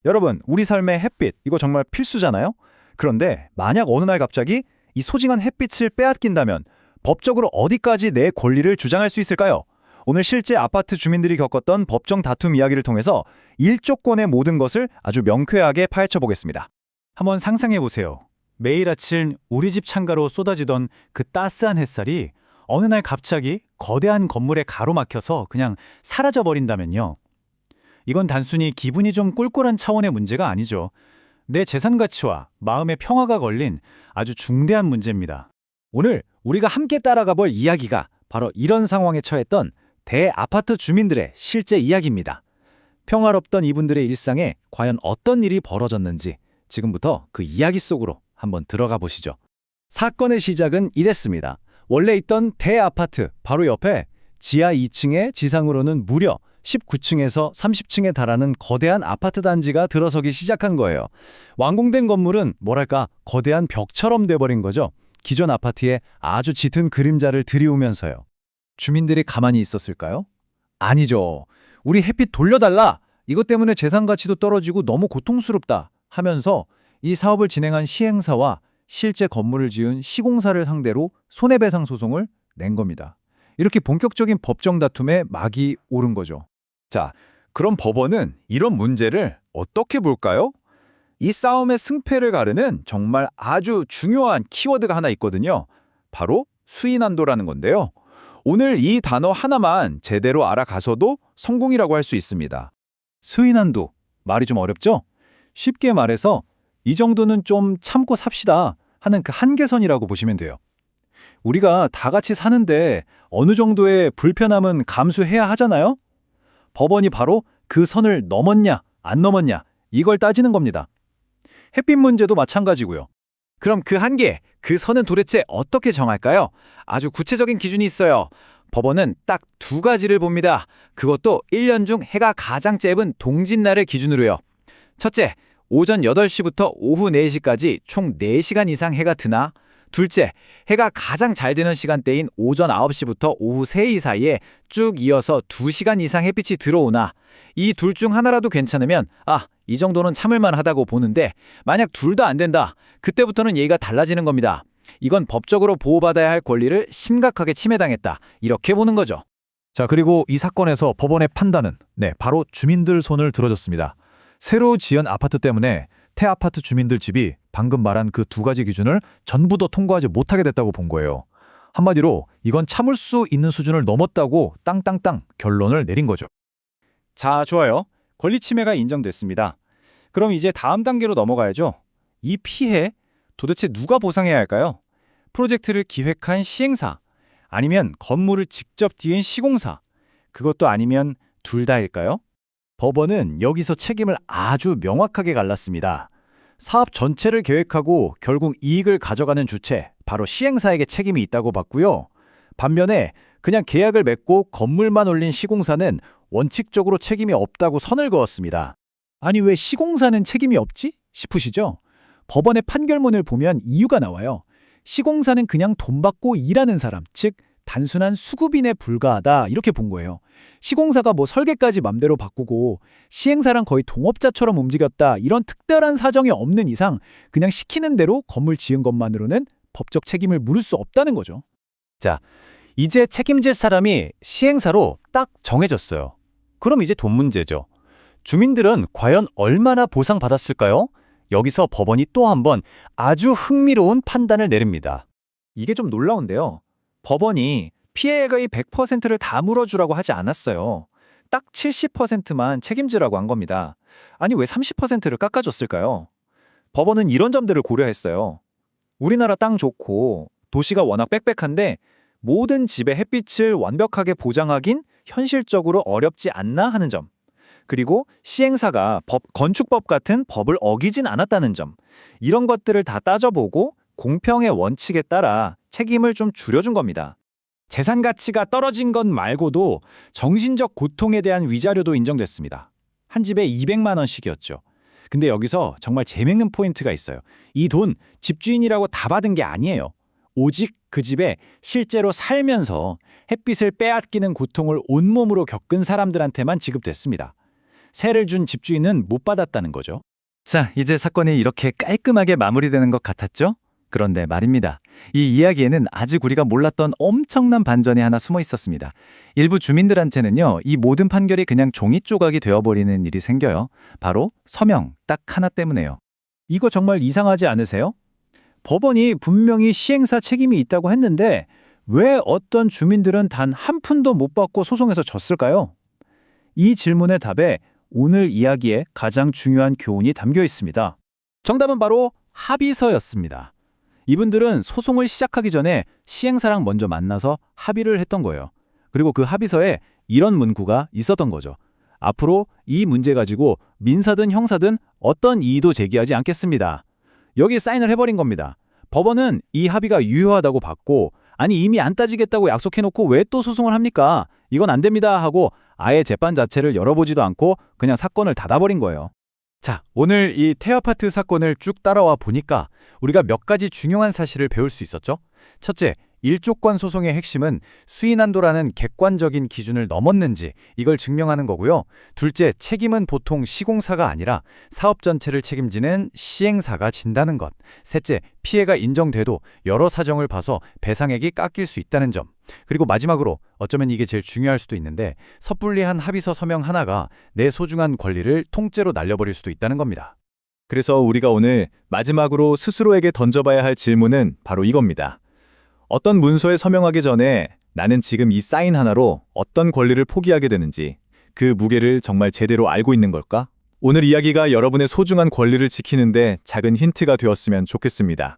여러분, 우리 삶의 햇빛, 이거 정말 필수잖아요? 그런데 만약 어느 날 갑자기 이 소중한 햇빛을 빼앗긴다면 법적으로 어디까지 내 권리를 주장할 수 있을까요? 오늘 실제 아파트 주민들이 겪었던 법정 다툼 이야기를 통해서 일조권의 모든 것을 아주 명쾌하게 파헤쳐 보겠습니다. 한번 상상해 보세요. 매일 아침 우리 집 창가로 쏟아지던 그 따스한 햇살이 어느 날 갑자기 거대한 건물에 가로막혀서 그냥 사라져 버린다면요. 이건 단순히 기분이 좀 꿀꿀한 차원의 문제가 아니죠. 내 재산 가치와 마음의 평화가 걸린 아주 중대한 문제입니다. 오늘 우리가 함께 따라가 볼 이야기가 바로 이런 상황에 처했던 대아파트 주민들의 실제 이야기입니다. 평화롭던 이분들의 일상에 과연 어떤 일이 벌어졌는지 지금부터 그 이야기 속으로 한번 들어가 보시죠. 사건의 시작은 이랬습니다. 원래 있던 대아파트 바로 옆에 지하 2층에 지상으로는 무려 19층에서 30층에 달하는 거대한 아파트 단지가 들어서기 시작한 거예요. 완공된 건물은 뭐랄까 거대한 벽처럼 돼버린 거죠. 기존 아파트에 아주 짙은 그림자를 들이우면서요. 주민들이 가만히 있었을까요? 아니죠. 우리 햇빛 돌려달라! 이것 때문에 재산 가치도 떨어지고 너무 고통스럽다 하면서 이 사업을 진행한 시행사와 실제 건물을 지은 시공사를 상대로 손해배상 소송을 낸 겁니다. 이렇게 본격적인 법정 다툼에 막이 오른 거죠. 자, 그럼 법원은 이런 문제를 어떻게 볼까요? 이 싸움의 승패를 가르는 정말 아주 중요한 키워드가 하나 있거든요. 바로 수인한도라는 건데요. 오늘 이 단어 하나만 제대로 알아가서도 성공이라고 할 수 있습니다. 수인한도, 말이 좀 어렵죠? 쉽게 말해서 이 정도는 좀 참고 삽시다 하는 그 한계선이라고 보시면 돼요. 우리가 다 같이 사는데 어느 정도의 불편함은 감수해야 하잖아요? 법원이 바로 그 선을 넘었냐, 안 넘었냐, 이걸 따지는 겁니다. 햇빛 문제도 마찬가지고요. 그럼 그 한계, 그 선은 도대체 어떻게 정할까요? 아주 구체적인 기준이 있어요. 법원은 딱 두 가지를 봅니다. 그것도 1년 중 해가 가장 짧은 동짓날을 기준으로요. 첫째, 오전 8시부터 오후 4시까지 총 4시간 이상 해가 드나? 둘째, 해가 가장 잘 드는 시간대인 오전 9시부터 오후 3시 사이에 쭉 이어서 2시간 이상 햇빛이 들어오나? 이 둘 중 하나라도 괜찮으면 이 정도는 참을만 하다고 보는데 만약 둘 다 안 된다. 그때부터는 얘기가 달라지는 겁니다. 이건 법적으로 보호받아야 할 권리를 심각하게 침해당했다. 이렇게 보는 거죠. 자, 그리고 이 사건에서 법원의 판단은 바로 주민들 손을 들어줬습니다. 새로 지은 아파트 때문에 태아파트 주민들 집이 방금 말한 그 두 가지 기준을 전부 다 통과하지 못하게 됐다고 본 거예요. 한마디로 이건 참을 수 있는 수준을 넘었다고 땅땅땅 결론을 내린 거죠. 자, 좋아요. 권리 침해가 인정됐습니다. 그럼 이제 다음 단계로 넘어가야죠. 이 피해 도대체 누가 보상해야 할까요? 프로젝트를 기획한 시행사, 아니면 건물을 직접 지은 시공사, 그것도 아니면 둘 다일까요? 법원은 여기서 책임을 아주 명확하게 갈랐습니다. 사업 전체를 계획하고 결국 이익을 가져가는 주체, 바로 시행사에게 책임이 있다고 봤고요. 반면에 그냥 계약을 맺고 건물만 올린 시공사는 원칙적으로 책임이 없다고 선을 그었습니다. 아니 왜 시공사는 책임이 없지? 싶으시죠? 법원의 판결문을 보면 이유가 나와요. 시공사는 그냥 돈 받고 일하는 사람, 즉 단순한 수급인에 불과하다 이렇게 본 거예요. 시공사가 설계까지 맘대로 바꾸고 시행사랑 거의 동업자처럼 움직였다 이런 특별한 사정이 없는 이상 그냥 시키는 대로 건물 지은 것만으로는 법적 책임을 물을 수 없다는 거죠. 자, 이제 책임질 사람이 시행사로 딱 정해졌어요. 그럼 이제 돈 문제죠. 주민들은 과연 얼마나 보상받았을까요? 여기서 법원이 또 한 번 아주 흥미로운 판단을 내립니다. 이게 좀 놀라운데요. 법원이 피해액의 100%를 다 물어주라고 하지 않았어요. 딱 70%만 책임지라고 한 겁니다. 아니 왜 30%를 깎아줬을까요? 법원은 이런 점들을 고려했어요. 우리나라 땅 좋고 도시가 워낙 빽빽한데 모든 집의 햇빛을 완벽하게 보장하긴 현실적으로 어렵지 않나 하는 점. 그리고 시행사가 건축법 같은 법을 어기진 않았다는 점. 이런 것들을 다 따져보고 공평의 원칙에 따라 책임을 좀 줄여준 겁니다. 재산 가치가 떨어진 것 말고도 정신적 고통에 대한 위자료도 인정됐습니다. 한 집에 200만 원씩이었죠. 근데 여기서 정말 재밌는 포인트가 있어요. 이 돈 집주인이라고 다 받은 게 아니에요. 오직 그 집에 실제로 살면서 햇빛을 빼앗기는 고통을 온몸으로 겪은 사람들한테만 지급됐습니다. 세를 준 집주인은 못 받았다는 거죠. 자, 이제 사건이 이렇게 깔끔하게 마무리되는 것 같았죠? 그런데 말입니다. 이 이야기에는 아직 우리가 몰랐던 엄청난 반전이 하나 숨어 있었습니다. 일부 주민들한테는요, 이 모든 판결이 그냥 종이 조각이 되어버리는 일이 생겨요. 바로 서명 딱 하나 때문에요. 이거 정말 이상하지 않으세요? 법원이 분명히 시행사 책임이 있다고 했는데 왜 어떤 주민들은 단 한 푼도 못 받고 소송에서 졌을까요? 이 질문의 답에 오늘 이야기에 가장 중요한 교훈이 담겨 있습니다. 정답은 바로 합의서였습니다. 이분들은 소송을 시작하기 전에 시행사랑 먼저 만나서 합의를 했던 거예요. 그리고 그 합의서에 이런 문구가 있었던 거죠. 앞으로 이 문제 가지고 민사든 형사든 어떤 이의도 제기하지 않겠습니다. 여기 사인을 해버린 겁니다. 법원은 이 합의가 유효하다고 봤고, 아니 이미 안 따지겠다고 약속해놓고 왜 또 소송을 합니까? 이건 안 됩니다 하고 아예 재판 자체를 열어보지도 않고 그냥 사건을 닫아버린 거예요. 자, 오늘 이 태아파트 사건을 쭉 따라와 보니까 우리가 몇 가지 중요한 사실을 배울 수 있었죠. 첫째, 일조권 소송의 핵심은 수인한도라는 객관적인 기준을 넘었는지 이걸 증명하는 거고요. 둘째, 책임은 보통 시공사가 아니라 사업 전체를 책임지는 시행사가 진다는 것. 셋째, 피해가 인정돼도 여러 사정을 봐서 배상액이 깎일 수 있다는 점. 그리고 마지막으로 어쩌면 이게 제일 중요할 수도 있는데 섣불리한 합의서 서명 하나가 내 소중한 권리를 통째로 날려버릴 수도 있다는 겁니다. 그래서 우리가 오늘 마지막으로 스스로에게 던져봐야 할 질문은 바로 이겁니다. 어떤 문서에 서명하기 전에 나는 지금 이 사인 하나로 어떤 권리를 포기하게 되는지, 그 무게를 정말 제대로 알고 있는 걸까? 오늘 이야기가 여러분의 소중한 권리를 지키는데 작은 힌트가 되었으면 좋겠습니다.